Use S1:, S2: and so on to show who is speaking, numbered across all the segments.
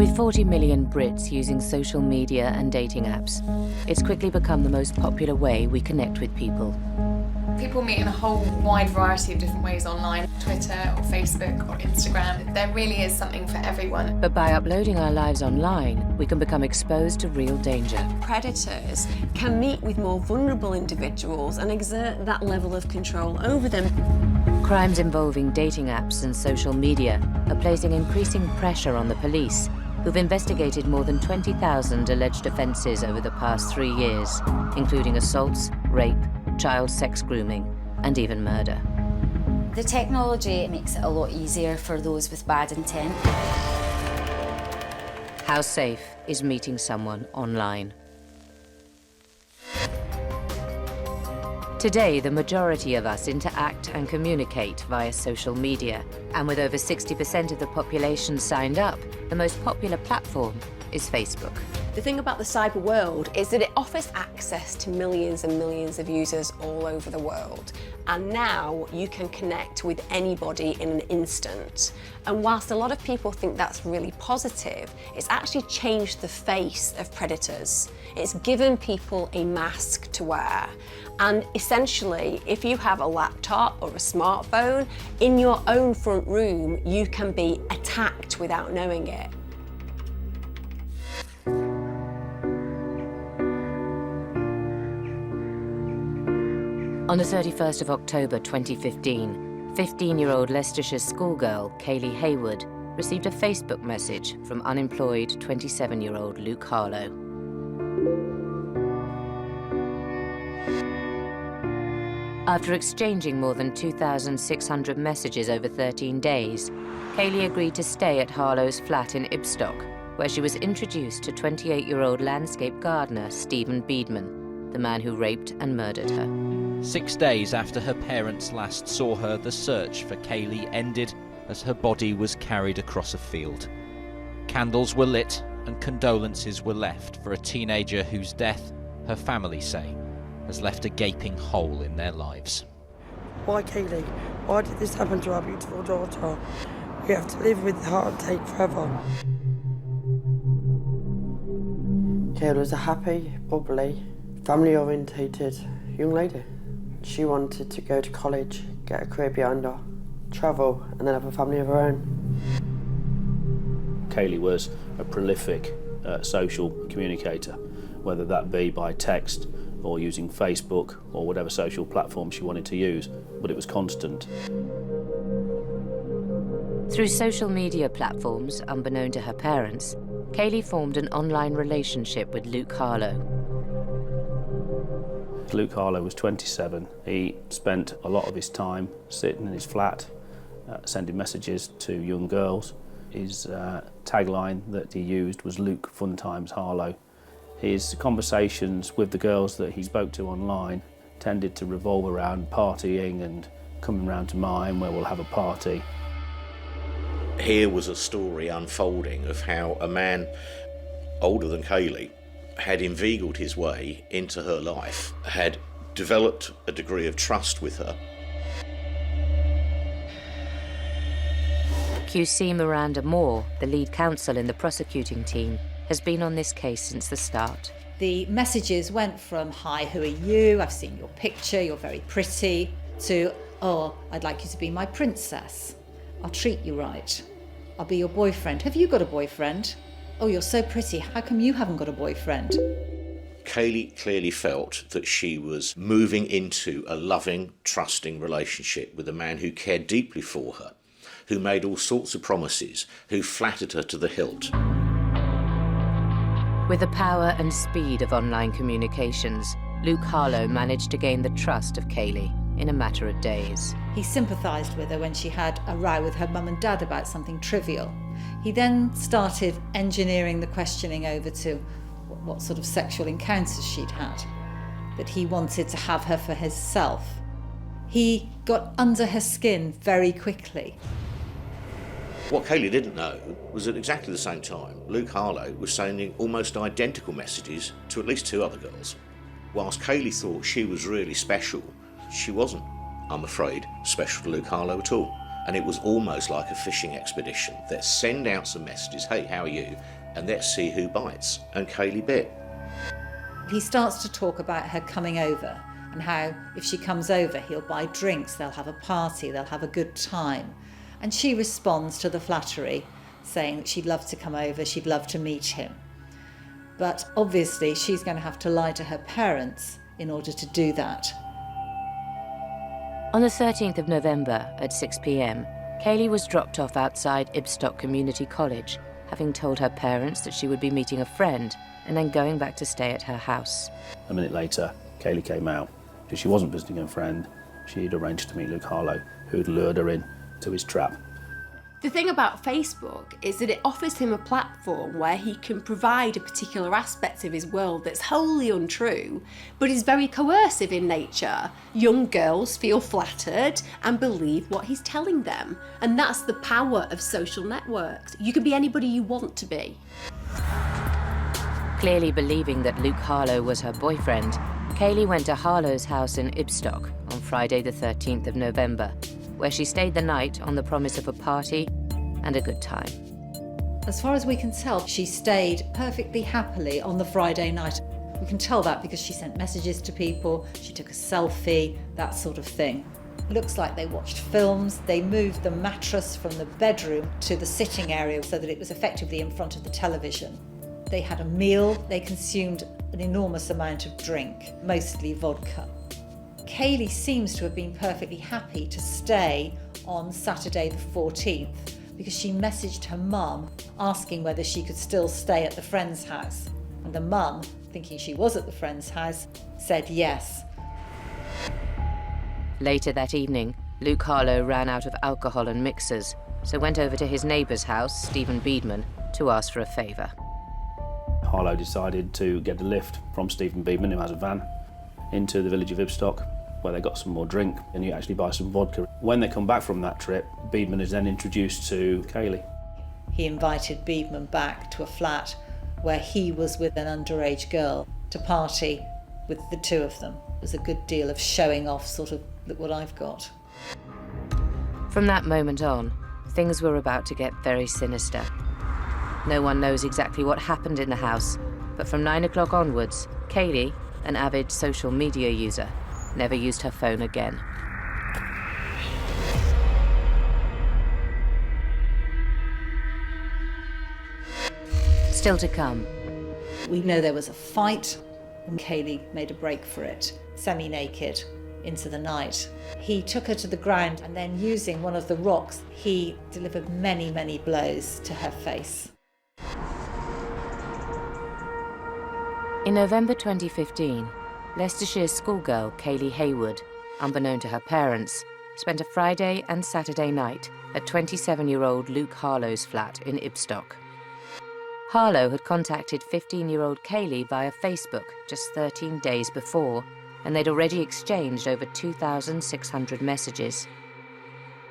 S1: With 40 million Brits using social media and dating apps, it's quickly become the most popular way we connect with people.
S2: People meet in a whole wide variety of different ways online, Twitter or Facebook or Instagram. There really is something for everyone.
S1: But by uploading our lives online, we can become exposed to real danger.
S3: Predators can meet with more vulnerable individuals and exert that level of control over them.
S1: Crimes involving dating apps and social media are placing increasing pressure on the police, who've investigated more than 20,000 alleged offences over the past 3 years, including assaults, rape, child sex grooming, and even murder.
S4: The technology makes it a lot easier for those with bad intent.
S1: How safe is meeting someone online? Today, the majority of us interact and communicate via social media, and with over 60% of the population signed up, the most popular platform is Facebook.
S3: The thing about the cyber world is that it offers access to millions and millions of users all over the world. And now you can connect with anybody in an instant. And whilst a lot of people think that's really positive, it's actually changed the face of predators. It's given people a mask to wear. And essentially, if you have a laptop or a smartphone, in your own front room, you can be attacked without knowing it.
S1: On the 31st of October 2015, 15-year-old Leicestershire schoolgirl Kaye Haywood received a Facebook message from unemployed 27-year-old Luke Harlow. After exchanging more than 2,600 messages over 13 days, Kaye agreed to stay at Harlow's flat in Ibstock, where she was introduced to 28-year-old landscape gardener Stephen Beedman, the man who raped and murdered her.
S5: 6 days after her parents last saw her, the search for Kaye ended as her body was carried across a field. Candles were lit and condolences were left for a teenager whose death, her family say, has left a gaping hole in their lives.
S6: Why Kaye? Why did this happen to our beautiful daughter? We have to live with the heartache forever. Kaye was a happy, bubbly, family-orientated young lady. She wanted to go to college, get a career behind her, travel, and then have a family of her own.
S7: Kaye was a prolific social communicator, whether that be by text or using Facebook or whatever social platform she wanted to use, but it was constant.
S1: Through social media platforms, unbeknown to her parents, Kaye formed an online relationship with Luke Harlow.
S7: Luke Harlow was 27. He spent a lot of his time sitting in his flat, sending messages to young girls. His tagline that he used was Luke Fun Times Harlow. His conversations with the girls that he spoke to online tended to revolve around partying and coming round to mine where we'll have a party.
S8: Here was a story unfolding of how a man older than Kaye had inveigled his way into her life, had developed a degree of trust with her.
S1: QC Miranda Moore, the lead counsel in the prosecuting team, has been on this case since the start.
S9: The messages went from, "Hi, who are you? I've seen your picture, you're very pretty," to, "Oh, I'd like you to be my princess. I'll treat you right. I'll be your boyfriend. Have you got a boyfriend? Oh, you're so pretty. How come you haven't got a boyfriend?"
S8: Kaye clearly felt that she was moving into a loving, trusting relationship with a man who cared deeply for her, who made all sorts of promises, who flattered her to the hilt.
S1: With the power and speed of online communications, Luke Harlow managed to gain the trust of Kaye in a matter of days.
S9: He sympathised with her when she had a row with her mum and dad about something trivial. He then started engineering the questioning over to what sort of sexual encounters she'd had, that he wanted to have her for himself. He got under her skin very quickly.
S8: What Kaye didn't know was at exactly the same time, Luke Harlow was sending almost identical messages to at least 2 other girls. Whilst Kaye thought she was really special, she wasn't, I'm afraid, special to Luke Harlow at all. And it was almost like a fishing expedition. Let's send out some messages, hey, how are you? And let's see who bites. And Kaylee bit.
S9: He starts to talk about her coming over and how if she comes over, he'll buy drinks, they'll have a party, they'll have a good time. And she responds to the flattery, saying that she'd love to come over, she'd love to meet him. But obviously she's going to have to lie to her parents in order to do that.
S1: On the 13th of November at 6 p.m, Kaylee was dropped off outside Ibstock Community College, having told her parents that she would be meeting a friend and then going back to stay at her house.
S7: A minute later, Kaylee came out. She wasn't visiting a friend. She'd arranged to meet Luke Harlow, who'd lured her in to his trap.
S3: The thing about Facebook is that it offers him a platform where he can provide a particular aspect of his world that's wholly untrue, but is very coercive in nature. Young girls feel flattered and believe what he's telling them. And that's the power of social networks. You can be anybody you want to be.
S1: Clearly believing that Luke Harlow was her boyfriend, Kaylee went to Harlow's house in Ibstock on Friday the 13th of November, where she stayed the night on the promise of a party and a good time.
S9: As far as we can tell, she stayed perfectly happily on the Friday night. We can tell that because she sent messages to people, she took a selfie, that sort of thing. It looks like they watched films, they moved the mattress from the bedroom to the sitting area so that it was effectively in front of the television. They had a meal, they consumed an enormous amount of drink, mostly vodka. Kaylee seems to have been perfectly happy to stay on Saturday the 14th because she messaged her mum asking whether she could still stay at the friend's house. And the mum, thinking she was at the friend's house, said yes.
S1: Later that evening, Luke Harlow ran out of alcohol and mixers, so went over to his neighbour's house, Stephen Beedman, to ask for a favour.
S7: Harlow decided to get a lift from Stephen Beedman, who has a van, into the village of Ibstock, where they got some more drink and you actually buy some vodka. When they come back from that trip, Beedman is then introduced to Kaylee.
S9: He invited Beedman back to a flat where he was with an underage girl to party with the two of them. It was a good deal of showing off, sort of, look what I've got.
S1: From that moment on, things were about to get very sinister. No one knows exactly what happened in the house, but from 9 o'clock onwards, Kaylee, an avid social media user, never used her phone again. Still to come.
S9: We know there was a fight and Kaylee made a break for it, semi-naked, into the night. He took her to the ground and then using one of the rocks, he delivered many, many blows to her face.
S1: In November 2015, Leicestershire schoolgirl Kaye Haywood, unbeknown to her parents, spent a Friday and Saturday night at 27-year-old Luke Harlow's flat in Ibstock. Harlow had contacted 15-year-old Kaylee via Facebook just 13 days before, and they'd already exchanged over 2,600 messages.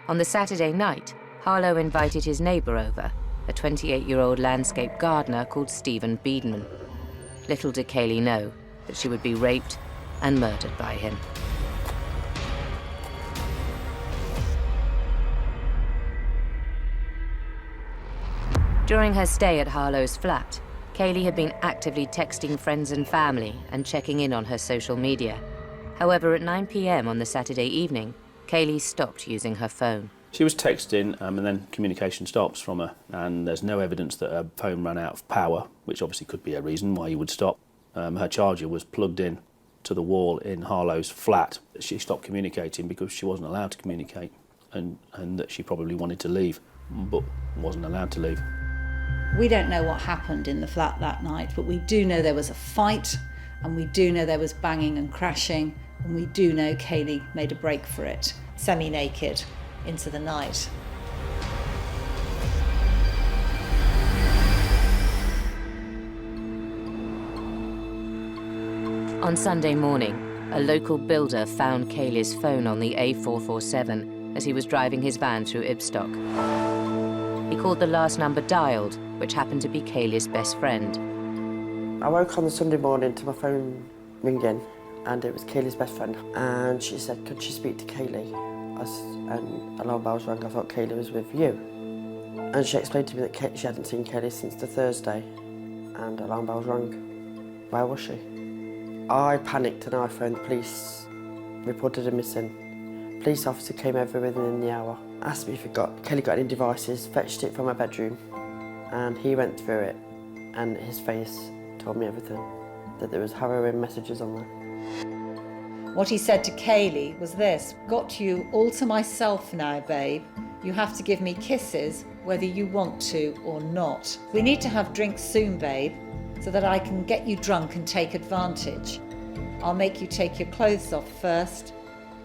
S1: On the Saturday night, Harlow invited his neighbour over, a 28-year-old landscape gardener called Stephen Beedman. Little did Kaylee know that she would be raped and murdered by him. During her stay at Harlow's flat, Kaylee had been actively texting friends and family and checking in on her social media. However, at 9 p.m. on the Saturday evening, Kaylee stopped using her phone.
S7: She was texting and then communication stops from her, and there's no evidence that her phone ran out of power, which obviously could be a reason why you would stop. Her charger was plugged in to the wall in Harlow's flat. She stopped communicating because she wasn't allowed to communicate, and that she probably wanted to leave, but wasn't allowed to leave.
S9: We don't know what happened in the flat that night, but we do know there was a fight, and we do know there was banging and crashing, and we do know Kaylee made a break for it, semi-naked, into the night.
S1: On Sunday morning, a local builder found Kaylee's phone on the A447 as he was driving his van through Ibstock. He called the last number dialed, which happened to be Kaylee's best friend.
S6: I woke on the Sunday morning to my phone ringing, and it was Kaylee's best friend. And she said, could she speak to Kaylee? and alarm bells rang. I thought Kaylee was with you. And she explained to me that she hadn't seen Kaylee since the Thursday, and alarm bells rang. Where was she? I panicked and I phoned the police, reported her missing. Police officer came over within the hour, asked me if Kelly got any devices, fetched it from her bedroom, and he went through it, and his face told me everything, that there was harrowing messages on there.
S9: What he said to Kaylee was this: got you all to myself now, babe. You have to give me kisses whether you want to or not. We need to have drinks soon, babe, so that I can get you drunk and take advantage. I'll make you take your clothes off first.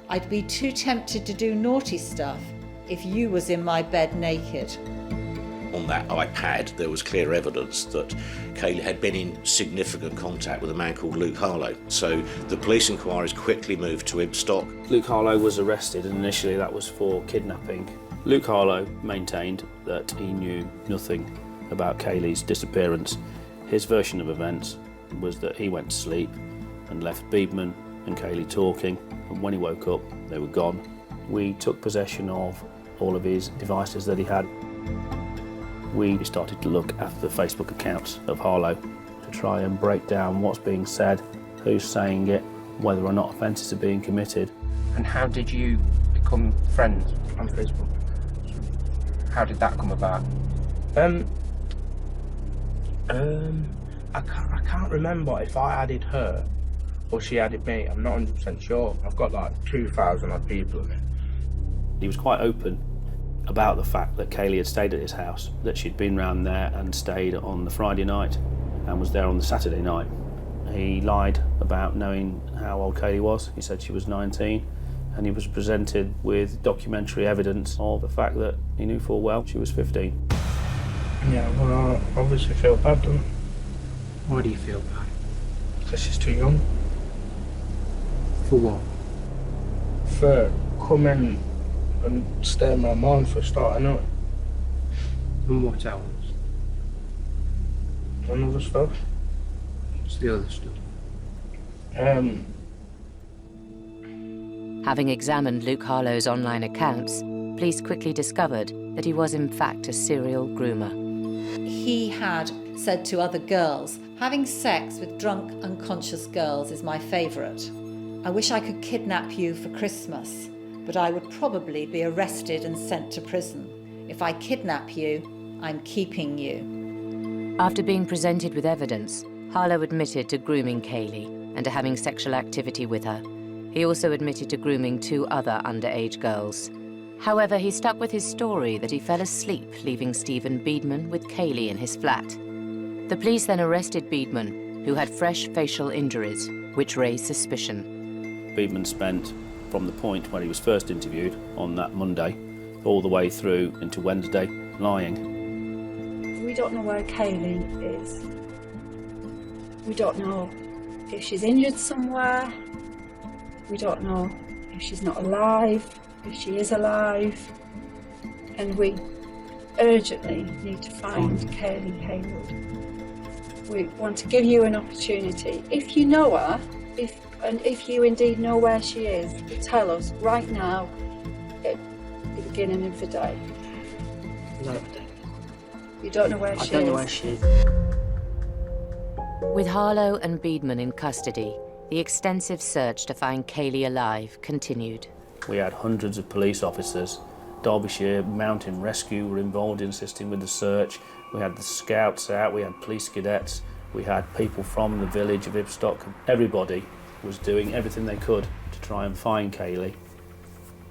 S9: I'd be too tempted to do naughty stuff if you was in my bed naked.
S8: On that iPad, there was clear evidence that Kaylee had been in significant contact with a man called Luke Harlow. So the police inquiries quickly moved to Ibstock.
S7: Luke Harlow was arrested, and initially that was for kidnapping. Luke Harlow maintained that he knew nothing about Kaylee's disappearance. His version of events was that he went to sleep and left Beedman and Kaylee talking, and when he woke up, they were gone. We took possession of all of his devices that he had. We started to look at the Facebook accounts of Harlow to try and break down what's being said, who's saying it, whether or not offences are being committed.
S10: And how did you become friends on Facebook? How did that come about?
S11: I can't remember if I added her or she added me. I'm not 100% sure. I've got like 2,000 odd people in it.
S7: He was quite open about the fact that Kaylee had stayed at his house, that she'd been round there and stayed on the Friday night and was there on the Saturday night. He lied about knowing how old Kaylee was. He said she was 19, and he was presented with documentary evidence of the fact that he knew full well she was 15.
S11: Yeah, well, I obviously feel bad, don't I?
S10: Why do you feel bad?
S11: Because she's too young.
S10: For what?
S11: For coming and staying my mind for a start, I know.
S10: And what else?
S11: And other stuff.
S10: What's the other stuff?
S1: Having examined Luke Harlow's online accounts, police quickly discovered that he was in fact a serial groomer.
S9: He had said to other girls, having sex with drunk, unconscious girls is my favourite. I wish I could kidnap you for Christmas, but I would probably be arrested and sent to prison. If I kidnap you, I'm keeping you.
S1: After being presented with evidence, Harlow admitted to grooming Kaylee and to having sexual activity with her. He also admitted to grooming 2 other underage girls. However, he stuck with his story that he fell asleep leaving Stephen Beedman with Kaylee in his flat. The police then arrested Beedman, who had fresh facial injuries, which raised suspicion.
S7: Beedman spent, from the point when he was first interviewed on that Monday, all the way through into Wednesday, lying.
S12: We don't know where Kaylee is. We don't know if she's injured somewhere. We don't know if she's not alive, if she is alive. And we urgently need to find Kaye Haywood. We want to give you an opportunity. If you know her, if you indeed know where she is, tell us right now at the beginning of the day.
S11: No.
S12: You don't know where she is?
S11: I don't know where she is.
S1: With Harlow and Beedman in custody, the extensive search to find Kaylee alive continued.
S7: We had hundreds of police officers. Derbyshire Mountain Rescue were involved in assisting with the search. We had the scouts out, we had police cadets, we had people from the village of Ibstock. Everybody was doing everything they could to try and find Kaylee.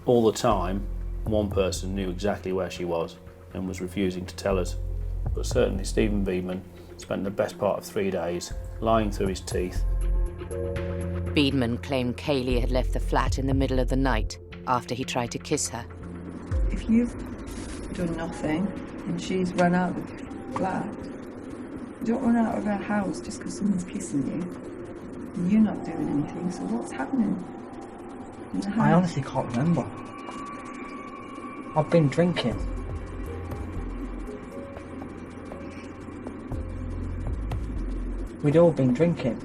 S7: All the time, one person knew exactly where she was and was refusing to tell us. But certainly Stephen Beedman spent the best part of 3 days lying through his teeth.
S1: Beedman claimed Kaylee had left the flat in the middle of the night after he tried to kiss her.
S12: If you've done nothing and she's run out of the flat, you don't run out of her house just because someone's kissing you. And you're not doing anything, so what's happening in the house?
S11: I honestly can't remember. I've been drinking. We'd all been drinking.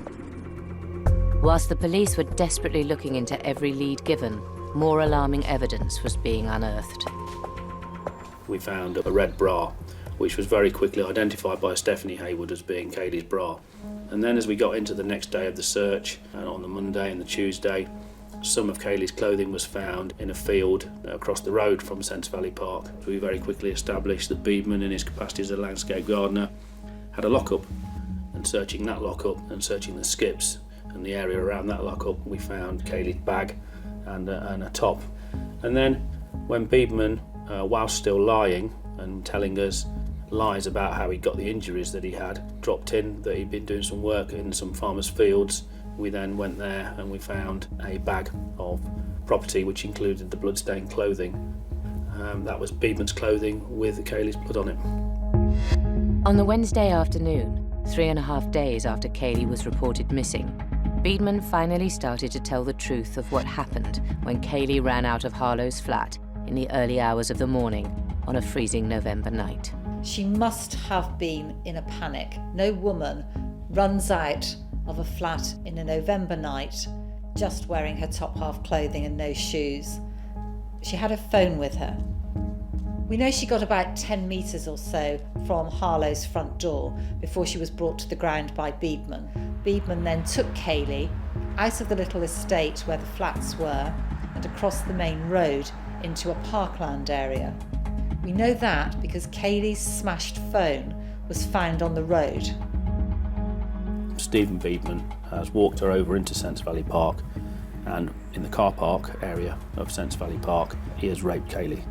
S1: Whilst the police were desperately looking into every lead given, more alarming evidence was being unearthed.
S7: We found a red bra, which was very quickly identified by Stephanie Haywood as being Kaylee's bra. And then as we got into the next day of the search, and on the Monday and the Tuesday, some of Kaylee's clothing was found in a field across the road from Sense Valley Park. We very quickly established that Beedman, in his capacity as a landscape gardener, had a lockup. And searching that lockup and searching the skips and the area around that lockup, we found Kaylee's bag and a top. And then when Beedman, whilst still lying and telling us lies about how he got the injuries that he had, dropped in that he'd been doing some work in some farmers' fields, we then went there and we found a bag of property which included the bloodstained clothing. That was Beedman's clothing with Kaylee's blood on it.
S1: On the Wednesday afternoon, 3.5 days after Kaylee was reported missing, Beedman finally started to tell the truth of what happened when Kaylee ran out of Harlow's flat in the early hours of the morning on a freezing November night.
S9: She must have been in a panic. No woman runs out of a flat in a November night just wearing her top half clothing and no shoes. She had a phone with her. We know she got about 10 metres or so from Harlow's front door before she was brought to the ground by Beedman. Beedman then took Kaylee out of the little estate where the flats were and across the main road into a parkland area. We know that because Kaylee's smashed phone was found on the road.
S7: Stephen Beedman has walked her over into Sense Valley Park, and in the car park area of Sense Valley Park, he has raped Kaylee.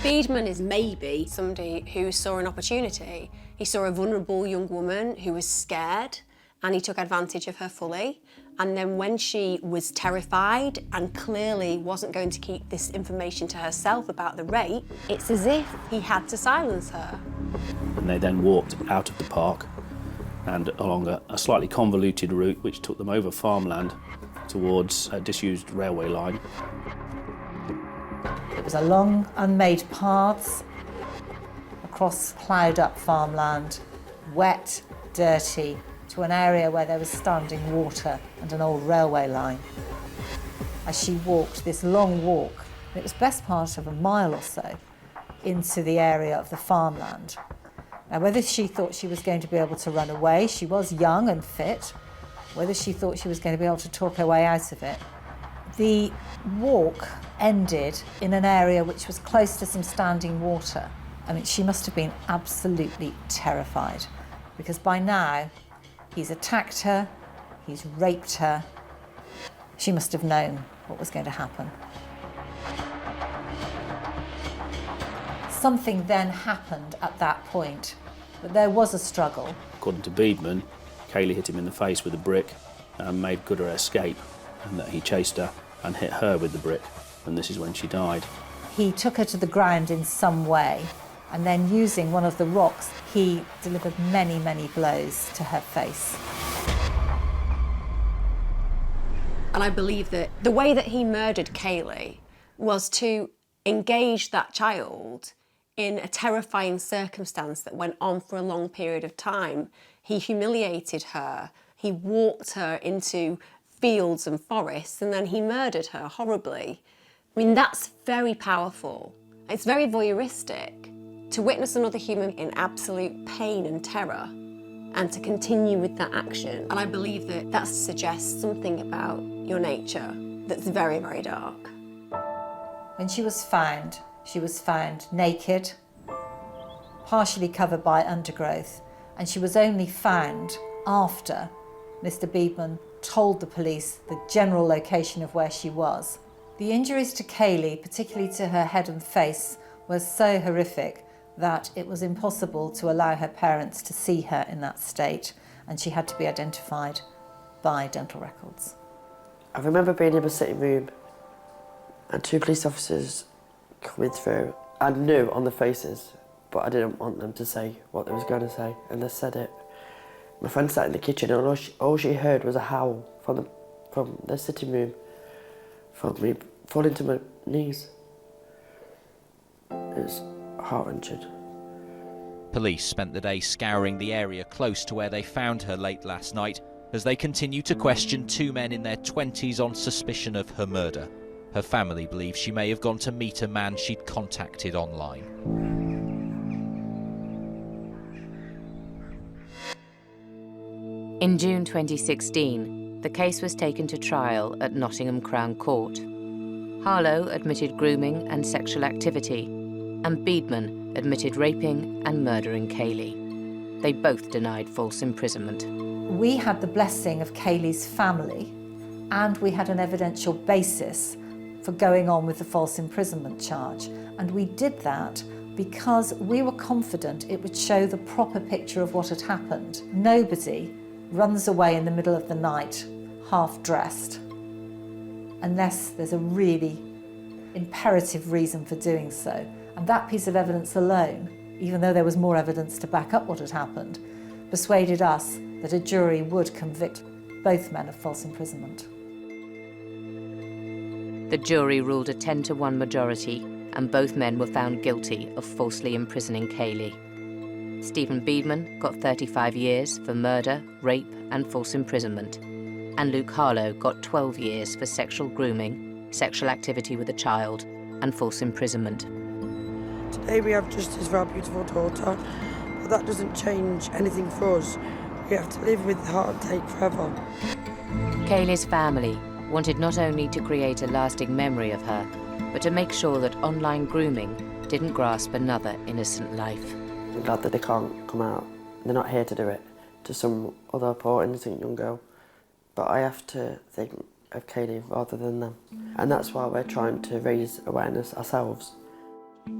S3: Beedman is maybe somebody who saw an opportunity. He saw a vulnerable young woman who was scared and he took advantage of her fully. And then when she was terrified and clearly wasn't going to keep this information to herself about the rape, it's as if he had to silence her.
S7: And they then walked out of the park and along a slightly convoluted route which took them over farmland towards a disused railway line.
S9: It was along unmade paths, across ploughed up farmland, wet, dirty, to an area where there was standing water and an old railway line. As she walked this long walk, it was best part of a mile or so, into the area of the farmland. Now, whether she thought she was going to be able to run away, she was young and fit, whether she thought she was going to be able to talk her way out of it, the walk ended in an area which was close to some standing water. I mean, she must have been absolutely terrified, because by now, he's attacked her, he's raped her. She must have known what was going to happen. Something then happened at that point, but there was a struggle.
S7: According to Beedman, Kaylee hit him in the face with a brick and made good her escape, and that he chased her and hit her with the brick, and this is when she died.
S9: He took her to the ground in some way, and then using one of the rocks, he delivered many, many blows to her face.
S3: And I believe that the way that he murdered Kaylee was to engage that child in a terrifying circumstance that went on for a long period of time. He humiliated her, he walked her into fields and forests, and then he murdered her horribly. I mean, that's very powerful. It's very voyeuristic to witness another human in absolute pain and terror and to continue with that action. And I believe that that suggests something about your nature that's very, very dark.
S9: When she was found naked, partially covered by undergrowth, and she was only found after Mr. Beedman told the police the general location of where she was. The injuries to Kaylee, particularly to her head and face, were so horrific that it was impossible to allow her parents to see her in that state, and she had to be identified by dental records.
S6: I remember being in a sitting room and two police officers coming through. I knew on the faces, but I didn't want them to say what they was going to say, and they said it. My friend sat in the kitchen and all she heard was a howl from the sitting room, from me falling to my knees. It was heart-wrenching.
S5: Police spent the day scouring the area close to where they found her late last night as they continue to question two men in their 20s on suspicion of her murder. Her family believe she may have gone to meet a man she'd contacted online.
S1: In June 2016, the case was taken to trial at Nottingham Crown Court. Harlow admitted grooming and sexual activity, and Beedman admitted raping and murdering Kaylee. They both denied false imprisonment.
S9: We had the blessing of Kaylee's family, and we had an evidential basis for going on with the false imprisonment charge. And we did that because we were confident it would show the proper picture of what had happened. Nobody runs away in the middle of the night, half-dressed, unless there's a really imperative reason for doing so. And that piece of evidence alone, even though there was more evidence to back up what had happened, persuaded us that a jury would convict both men of false imprisonment.
S1: The jury ruled a 10-to-1 majority, and both men were found guilty of falsely imprisoning Kaylee. Stephen Beedman got 35 years for murder, rape and false imprisonment, and Luke Harlow got 12 years for sexual grooming, sexual activity with a child and false imprisonment.
S6: Today we have justice for our beautiful daughter, but that doesn't change anything for us. We have to live with the heartache forever.
S1: Kaylee's family wanted not only to create a lasting memory of her, but to make sure that online grooming didn't grasp another innocent life.
S6: I'm glad that they can't come out. They're not here to do it to some other poor innocent young girl. But I have to think of Kaylee rather than them. And that's why we're trying to raise awareness ourselves.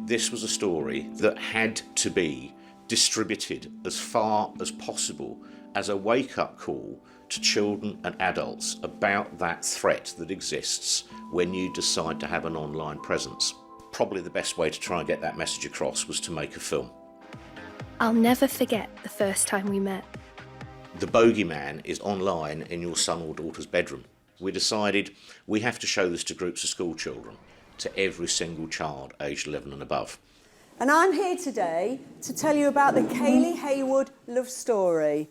S8: This was a story that had to be distributed as far as possible as a wake-up call to children and adults about that threat that exists when you decide to have an online presence. Probably the best way to try and get that message across was to make a film.
S13: I'll never forget the first time we met.
S8: The bogeyman is online in your son or daughter's bedroom. We decided we have to show this to groups of school children, to every single child aged 11 and above.
S14: And I'm here today to tell you about the Kaye Haywood love story.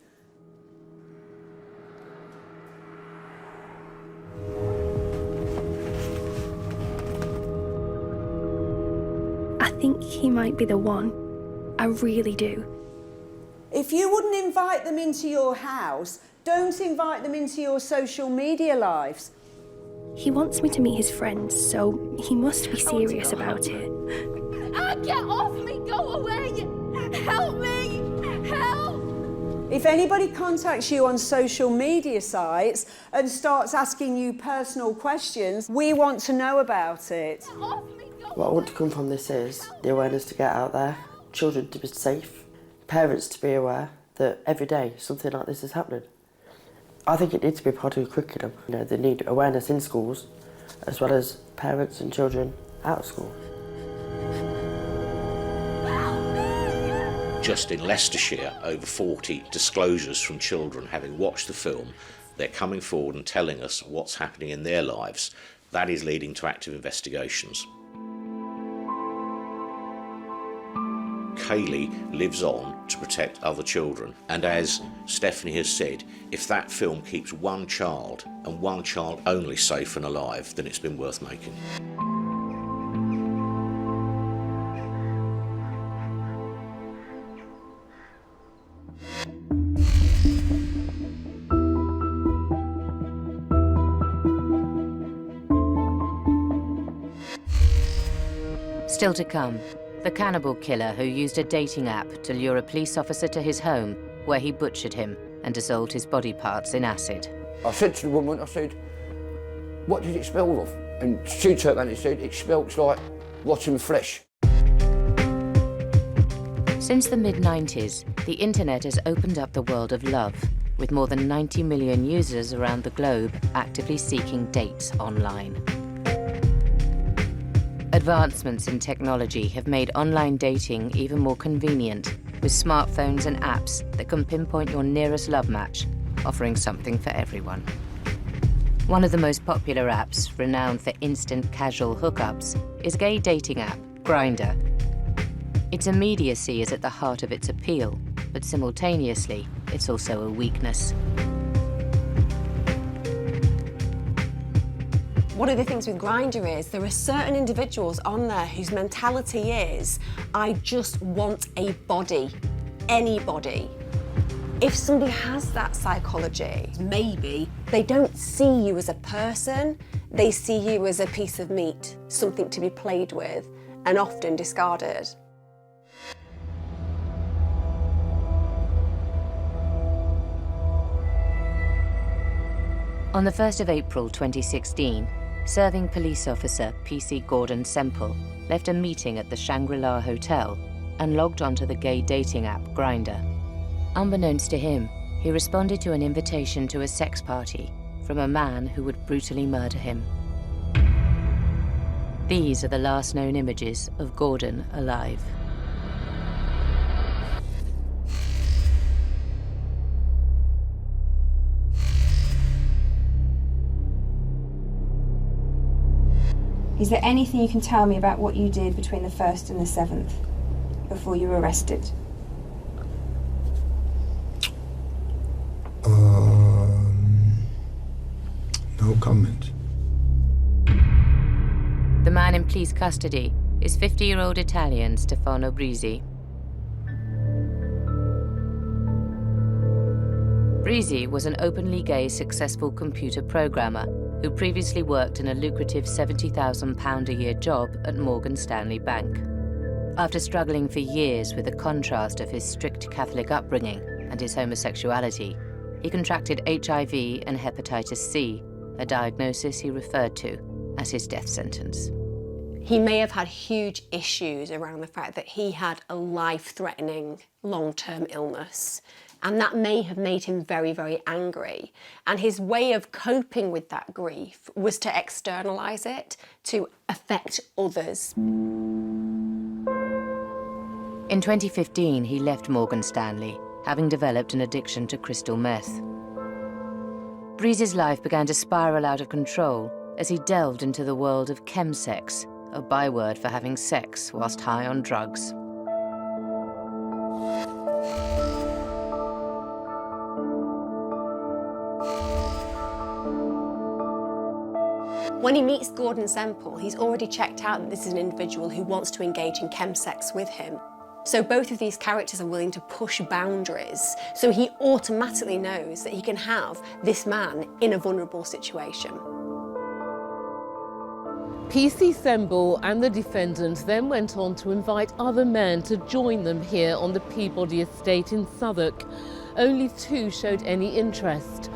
S13: I think he might be the one. I really do.
S14: If you wouldn't invite them into your house, don't invite them into your social media lives.
S13: He wants me to meet his friends, so he must be serious about it.
S15: Get off me! Go away! Help me! Help!
S14: If anybody contacts you on social media sites and starts asking you personal questions, we want to know about it.
S6: What I want to come from this is the awareness to get out there, children to be safe, parents to be aware that every day something like this is happening. I think it needs to be part of the curriculum. You know, they need awareness in schools as well as parents and children out of school.
S8: Just in Leicestershire, over 40 disclosures from children having watched the film. They're coming forward and telling us what's happening in their lives. That is leading to active investigations. Kaylee lives on to protect other children, and as Stephanie has said, if that film keeps one child and one child only safe and alive, then it's been worth making.
S1: Still to come, the cannibal killer who used a dating app to lure a police officer to his home, where he butchered him and dissolved his body parts in acid.
S16: I said to the woman, I said, what did it smell of? And she turned around and said, it smells like rotten flesh.
S1: Since the mid-90s, the internet has opened up the world of love, with more than 90 million users around the globe actively seeking dates online. Advancements in technology have made online dating even more convenient, with smartphones and apps that can pinpoint your nearest love match, offering something for everyone. One of the most popular apps, renowned for instant casual hookups, is gay dating app Grindr. Its immediacy is at the heart of its appeal, but simultaneously, it's also a weakness.
S3: One of the things with Grindr is there are certain individuals on there whose mentality is, I just want a body, anybody. If somebody has that psychology, maybe they don't see you as a person, they see you as a piece of meat, something to be played with and often discarded.
S1: On the 1st of April 2016, serving police officer PC Gordon Semple left a meeting at the Shangri-La Hotel and logged onto the gay dating app Grindr. Unbeknownst to him, he responded to an invitation to a sex party from a man who would brutally murder him. These are the last known images of Gordon alive.
S12: Is there anything you can tell me about what you did between the 1st and the 7th before you were arrested?
S17: No comment.
S1: The man in police custody is 50-year-old Italian Stefano Brisi. Brisi was an openly gay, successful computer programmer who previously worked in a lucrative £70,000 a year job at Morgan Stanley Bank. After struggling for years with the contrast of his strict Catholic upbringing and his homosexuality, he contracted HIV and hepatitis C, a diagnosis he referred to as his death sentence.
S3: He may have had huge issues around the fact that he had a life-threatening long-term illness, and that may have made him very, very angry. And his way of coping with that grief was to externalise it, to affect others.
S1: In 2015, he left Morgan Stanley, having developed an addiction to crystal meth. Brisi's life began to spiral out of control as he delved into the world of chemsex, a byword for having sex whilst high on drugs.
S3: When he meets Gordon Semple, he's already checked out that this is an individual who wants to engage in chemsex with him. So both of these characters are willing to push boundaries, so he automatically knows that he can have this man in a vulnerable situation.
S18: PC Semple and the defendant then went on to invite other men to join them here on the Peabody estate in Southwark. Only 2 showed any interest.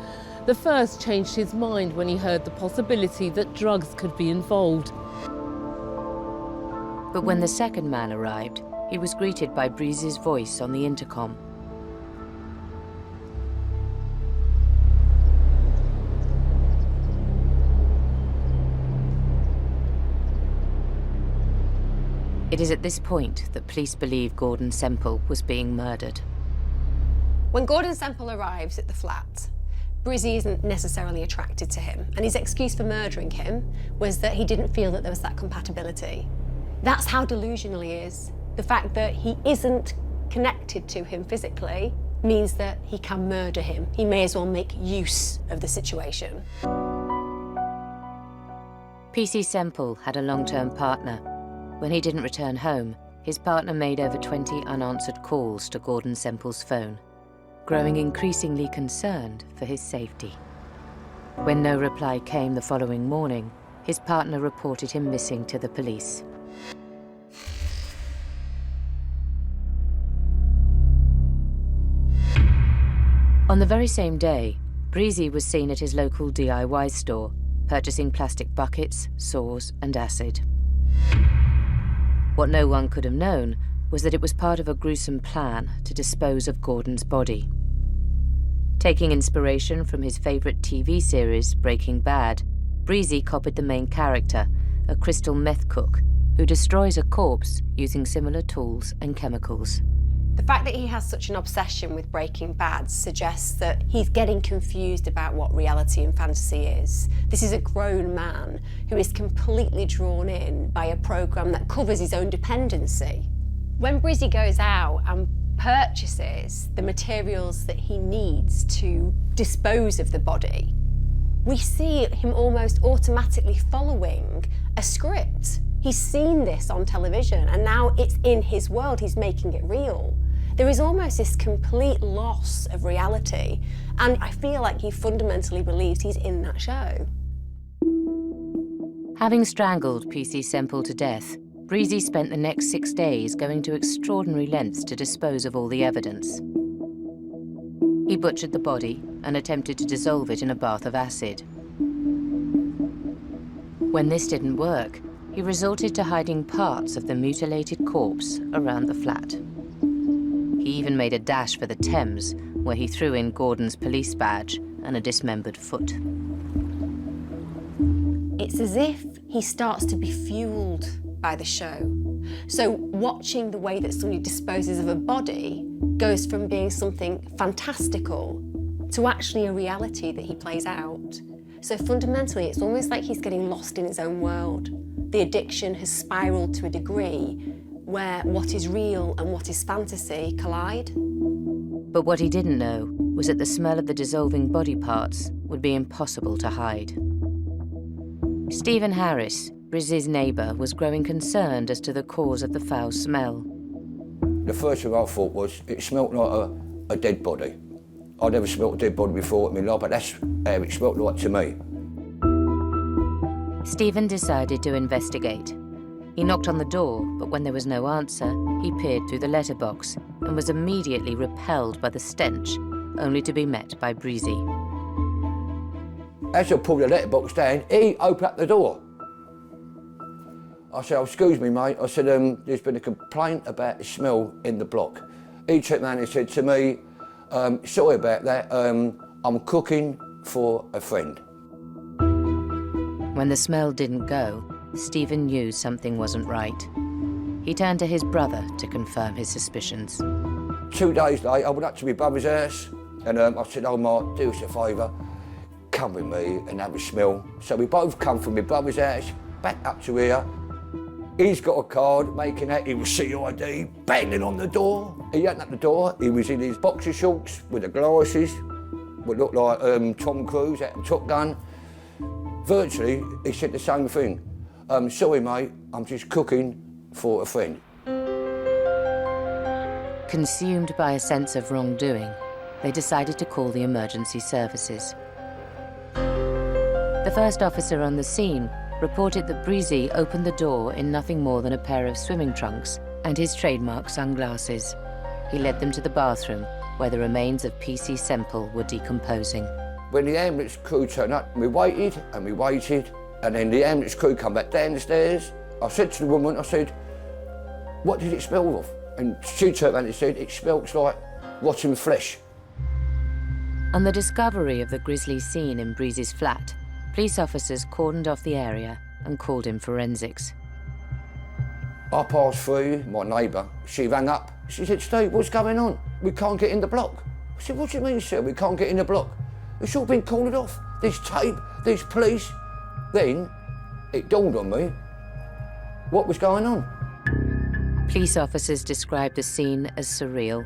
S18: The first changed his mind when he heard the possibility that drugs could be involved.
S1: But when the second man arrived, he was greeted by Brisi's voice on the intercom. It is at this point that police believe Gordon Semple was being murdered.
S3: When Gordon Semple arrives at the flat, Brisi isn't necessarily attracted to him, and his excuse for murdering him was that he didn't feel that there was that compatibility. That's how delusional he is. The fact that he isn't connected to him physically means that he can murder him. He may as well make use of the situation.
S1: PC Semple had a long-term partner. When he didn't return home, his partner made over 20 unanswered calls to Gordon Semple's phone, growing increasingly concerned for his safety. When no reply came the following morning, his partner reported him missing to the police. On the very same day, Brisi was seen at his local DIY store, purchasing plastic buckets, saws, and acid. What no one could have known was that it was part of a gruesome plan to dispose of Gordon's body. Taking inspiration from his favourite TV series, Breaking Bad, Brisi copied the main character, a crystal meth cook, who destroys a corpse using similar tools and chemicals.
S3: The fact that he has such an obsession with Breaking Bad suggests that he's getting confused about what reality and fantasy is. This is a grown man who is completely drawn in by a programme that covers his own dependency. When Brisi goes out and purchases the materials that he needs to dispose of the body, We see him almost automatically following a script. He's seen this on television and now it's in his world, he's making it real. There is almost this complete loss of reality, and I feel like he fundamentally believes he's in that show.
S1: Having strangled PC Semple to death, Breezy spent the next 6 days going to extraordinary lengths to dispose of all the evidence. He butchered the body and attempted to dissolve it in a bath of acid. When this didn't work, he resorted to hiding parts of the mutilated corpse around the flat. He even made a dash for the Thames, where he threw in Gordon's police badge and a dismembered foot.
S3: It's as if he starts to be fueled by the show. So watching the way that somebody disposes of a body goes from being something fantastical to actually a reality that he plays out. So fundamentally, it's almost like he's getting lost in his own world. The addiction has spiraled to a degree where what is real and what is fantasy collide.
S1: But what he didn't know was that the smell of the dissolving body parts would be impossible to hide. Stephen Harris, Brizzy's neighbour, was growing concerned as to the cause of the foul smell.
S16: The first thing I thought was it smelt like a dead body. I'd never smelt a dead body before in my life, but that's how it smelt like to me.
S1: Stephen decided to investigate. He knocked on the door, but when there was no answer, he peered through the letterbox and was immediately repelled by the stench, only to be met by Breezy.
S16: As I pulled the letterbox down, he opened up the door. I said, "Oh, excuse me, mate." I said, "There's been a complaint about the smell in the block." He turned around and said to me, "Sorry about that, I'm cooking for a friend."
S1: When the smell didn't go, Stephen knew something wasn't right. He turned to his brother to confirm his suspicions.
S16: 2 days later, I went up to my brother's house and I said, "Oh, Mark, do us a favour, come with me and have a smell." So we both come from my brother's house, back up to here. He's got a card making out he was CID, banging on the door. He opened up the door, he was in his boxer shorts with the glasses, what looked like Tom Cruise out of Top Gun. Virtually, he said the same thing. "Sorry, mate, I'm just cooking for a friend."
S1: Consumed by a sense of wrongdoing, they decided to call the emergency services. The first officer on the scene reported that Breezy opened the door in nothing more than a pair of swimming trunks and his trademark sunglasses. He led them to the bathroom, where the remains of PC Semple were decomposing.
S16: When the ambulance crew turned up, we waited and we waited, and then the ambulance crew come back down the stairs. I said to the woman, I said, "What did it smell of?" And she turned around and said, "It smells like rotten flesh."
S1: On the discovery of the grisly scene in Breezy's flat, police officers cordoned off the area and called in forensics.
S16: 3:30, my neighbour, she rang up. She said, "Steve, what's going on? We can't get in the block." I said, "What do you mean, sir, we can't get in the block? It's all been cordoned off. There's tape, there's police." Then it dawned on me what was going on.
S1: Police officers described the scene as surreal.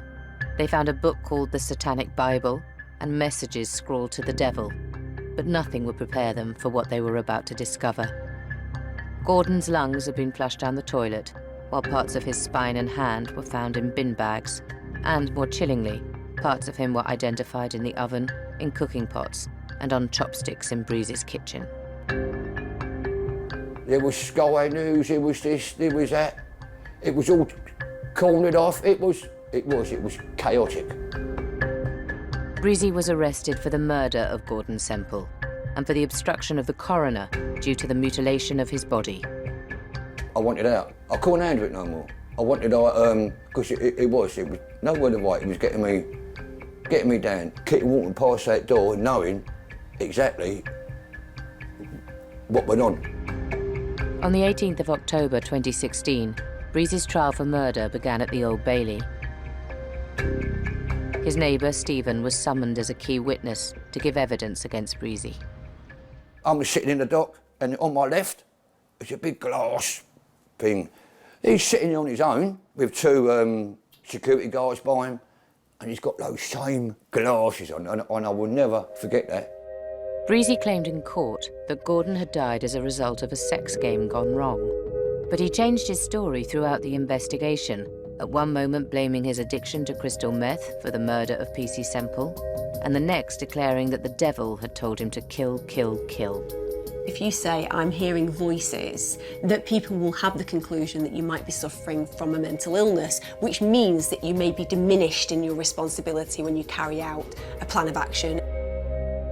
S1: They found a book called the Satanic Bible and messages scrawled to the devil, but nothing would prepare them for what they were about to discover. Gordon's lungs had been flushed down the toilet, while parts of his spine and hand were found in bin bags, and more chillingly, parts of him were identified in the oven, in cooking pots, and on chopsticks in Breezy's kitchen.
S16: There was Sky News, there was this, there was that. It was all cornered off. It was chaotic.
S1: Breezy was arrested for the murder of Gordon Semple and for the obstruction of the coroner due to the mutilation of his body.
S16: I wanted out. I couldn't handle it no more. I wanted out, because it was no word of right, it was getting me down. Keep walking past that door knowing exactly what went on.
S1: On the 18th of October 2016, Breezy's trial for murder began at the Old Bailey. His neighbour, Stephen, was summoned as a key witness to give evidence against Breezy.
S16: I'm sitting in the dock, and on my left, there's a big glass thing. He's sitting on his own with two security guards by him, and he's got those same glasses on, and I will never forget that.
S1: Breezy claimed in court that Gordon had died as a result of a sex game gone wrong. But he changed his story throughout the investigation, at one moment blaming his addiction to crystal meth for the murder of PC Semple, and the next declaring that the devil had told him to kill, kill, kill.
S3: If you say, I'm hearing voices, that people will have the conclusion that you might be suffering from a mental illness, which means that you may be diminished in your responsibility when you carry out a plan of action.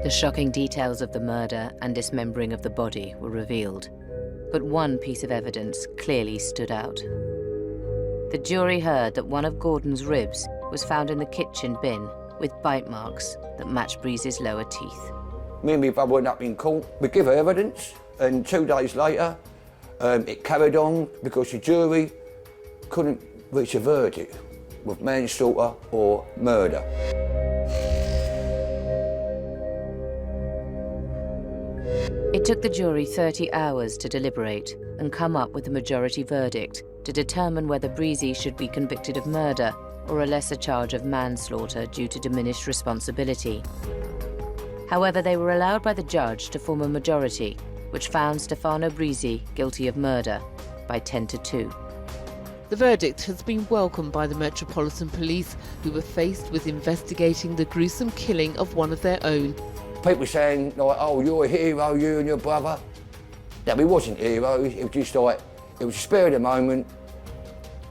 S1: The shocking details of the murder and dismembering of the body were revealed, but one piece of evidence clearly stood out. The jury heard that one of Gordon's ribs was found in the kitchen bin with bite marks that matched Breezy's lower teeth.
S16: Me and my brother went up in court, we give her evidence, and 2 days later, it carried on because the jury couldn't reach a verdict with manslaughter or murder.
S1: It took the jury 30 hours to deliberate and come up with a majority verdict to determine whether Breezy should be convicted of murder or a lesser charge of manslaughter due to diminished responsibility. However, they were allowed by the judge to form a majority, which found Stefano Breezy guilty of murder by 10-2.
S18: The verdict has been welcomed by the Metropolitan Police, who were faced with investigating the gruesome killing of one of their own.
S16: People saying, like, oh, you're a hero, you and your brother. That we wasn't heroes, it was just like, it was a spur of the moment.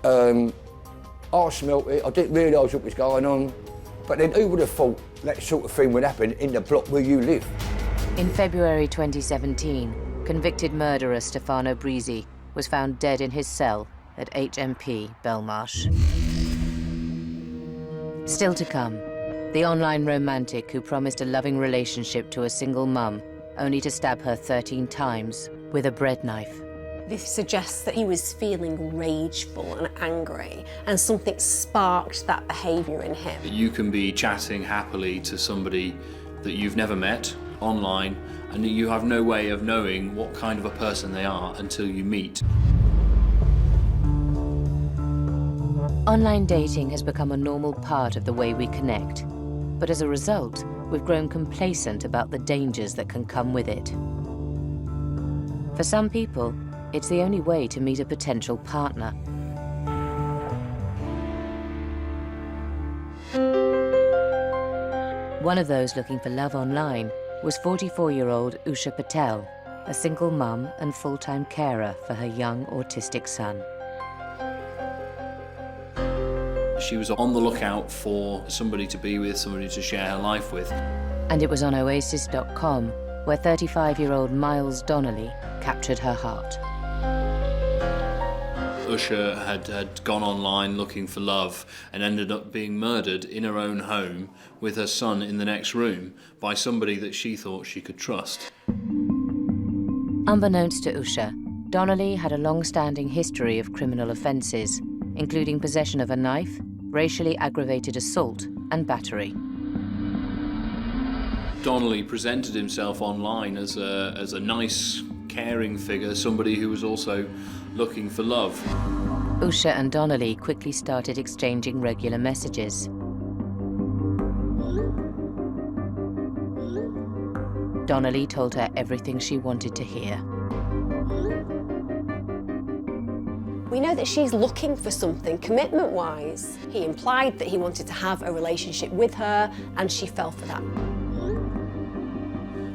S16: I smelt it, I didn't realise what was going on. But then who would have thought that sort of thing would happen in the block where you live?
S1: In February 2017, convicted murderer Stefano Breezy was found dead in his cell at HMP Belmarsh. Still to come, the online romantic who promised a loving relationship to a single mum, only to stab her 13 times with a bread knife.
S3: This suggests that he was feeling rageful and angry, and something sparked that behaviour in him.
S7: You can be chatting happily to somebody that you've never met online, and you have no way of knowing what kind of a person they are until you meet.
S1: Online dating has become a normal part of the way we connect, but as a result, we've grown complacent about the dangers that can come with it. For some people, it's the only way to meet a potential partner. One of those looking for love online was 44-year-old Usha Patel, a single mum and full-time carer for her young autistic son.
S7: She was on the lookout for somebody to be with, somebody to share her life with.
S1: And it was on Oasis.com where 35-year-old Miles Donnelly captured her heart.
S7: Usha had gone online looking for love and ended up being murdered in her own home with her son in the next room by somebody that she thought she could trust.
S1: Unbeknownst to Usha, Donnelly had a long-standing history of criminal offences, including possession of a knife, racially aggravated assault and battery.
S7: Donnelly presented himself online as a nice, caring figure, somebody who was also looking for love.
S1: Usha and Donnelly quickly started exchanging regular messages. Donnelly told her everything she wanted to hear.
S3: We know that she's looking for something commitment-wise. He implied that he wanted to have a relationship with her, and she fell for that.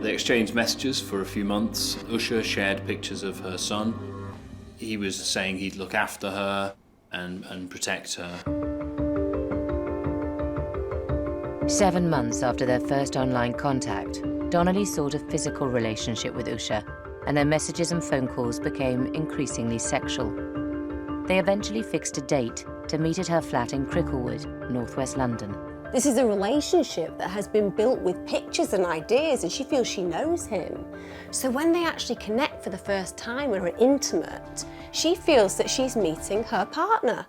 S7: They exchanged messages for a few months. Usha shared pictures of her son. He was saying he'd look after her and protect her.
S1: 7 months after their first online contact, Donnelly sought a physical relationship with Usha, and their messages and phone calls became increasingly sexual. They eventually fixed a date to meet at her flat in Cricklewood, northwest London.
S3: This is a relationship that has been built with pictures and ideas, and she feels she knows him. So when they actually connect for the first time and are intimate, she feels that she's meeting her partner.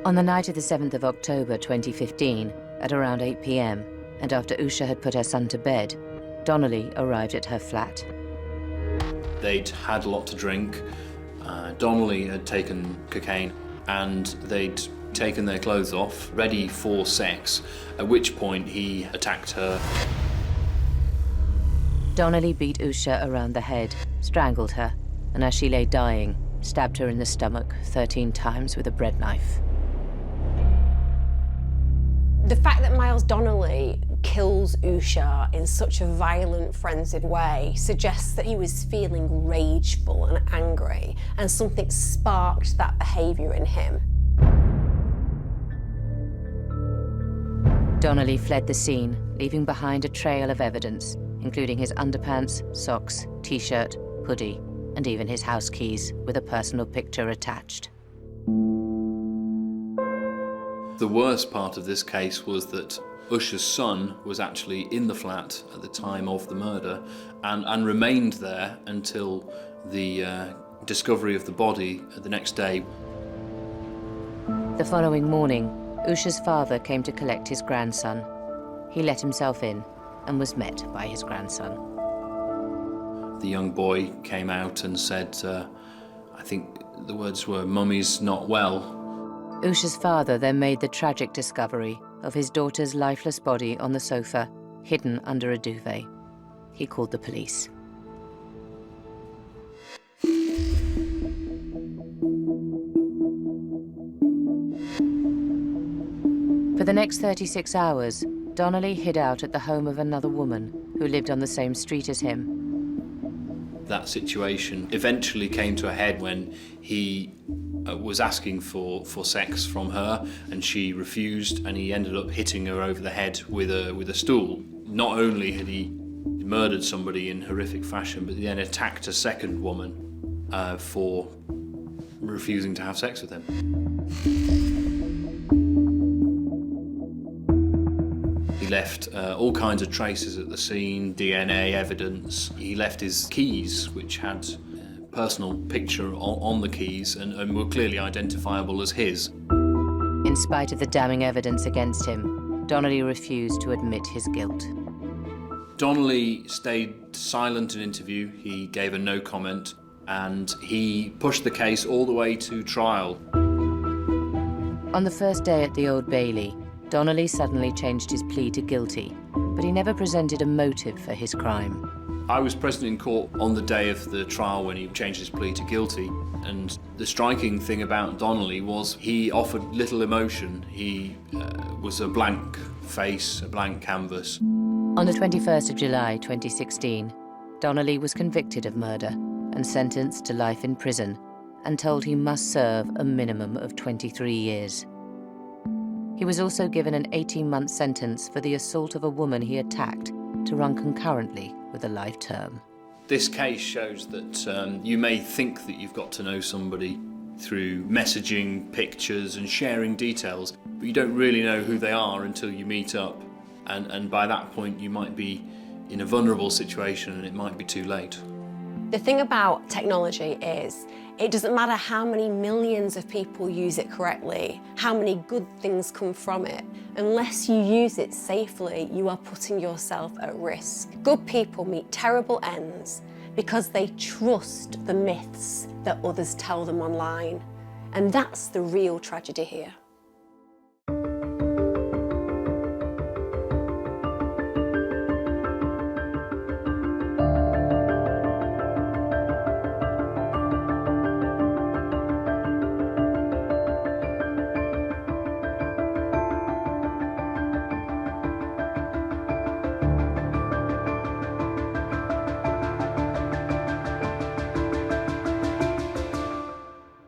S1: On the night of the 7th of October 2015, at around 8 p.m, and after Usha had put her son to bed, Donnelly arrived at her flat.
S7: They'd had a lot to drink. Donnelly had taken cocaine, and they'd taken their clothes off, ready for sex, at which point he attacked her.
S1: Donnelly beat Usha around the head, strangled her, and as she lay dying, stabbed her in the stomach 13 times with a bread knife.
S3: The fact that Miles Donnelly kills Usha in such a violent, frenzied way suggests that he was feeling rageful and angry, and something sparked that behaviour in him.
S1: Donnelly fled the scene, leaving behind a trail of evidence, including his underpants, socks, t-shirt, hoodie, and even his house keys, with a personal picture attached.
S19: The worst part of this case was that Usha's son was actually in the flat at the time of the murder and remained there until the discovery of the body the next day.
S1: The following morning, Usha's father came to collect his grandson. He let himself in and was met by his grandson.
S19: The young boy came out and said, I think the words were, "Mummy's not well."
S1: Usha's father then made the tragic discovery of his daughter's lifeless body on the sofa, hidden under a duvet. He called the police. For the next 36 hours, Donnelly hid out at the home of another woman who lived on the same street as him.
S19: That situation eventually came to a head when he was asking for sex from her and she refused, and he ended up hitting her over the head with a stool. Not only had he murdered somebody in horrific fashion, but he then attacked a second woman for refusing to have sex with him. He left all kinds of traces at the scene, DNA evidence. He left his keys, which had a personal picture on the keys and were clearly identifiable as his.
S1: In spite of the damning evidence against him, Donnelly refused to admit his guilt.
S19: Donnelly stayed silent in interview. He gave a no comment, and he pushed the case all the way to trial.
S1: On the first day at the Old Bailey, Donnelly suddenly changed his plea to guilty, but he never presented a motive for his crime.
S19: I was present in court on the day of the trial when he changed his plea to guilty, and the striking thing about Donnelly was he offered little emotion. He was a blank face, a blank canvas.
S1: On the 21st of July 2016, Donnelly was convicted of murder and sentenced to life in prison and told he must serve a minimum of 23 years. He was also given an 18-month sentence for the assault of a woman he attacked to run concurrently with a life term.
S19: This case shows that you may think that you've got to know somebody through messaging, pictures and sharing details, but you don't really know who they are until you meet up. And by that point you might be in a vulnerable situation and it might be too late.
S3: The thing about technology is it doesn't matter how many millions of people use it correctly, how many good things come from it. Unless you use it safely, you are putting yourself at risk. Good people meet terrible ends because they trust the myths that others tell them online. And that's the real tragedy here.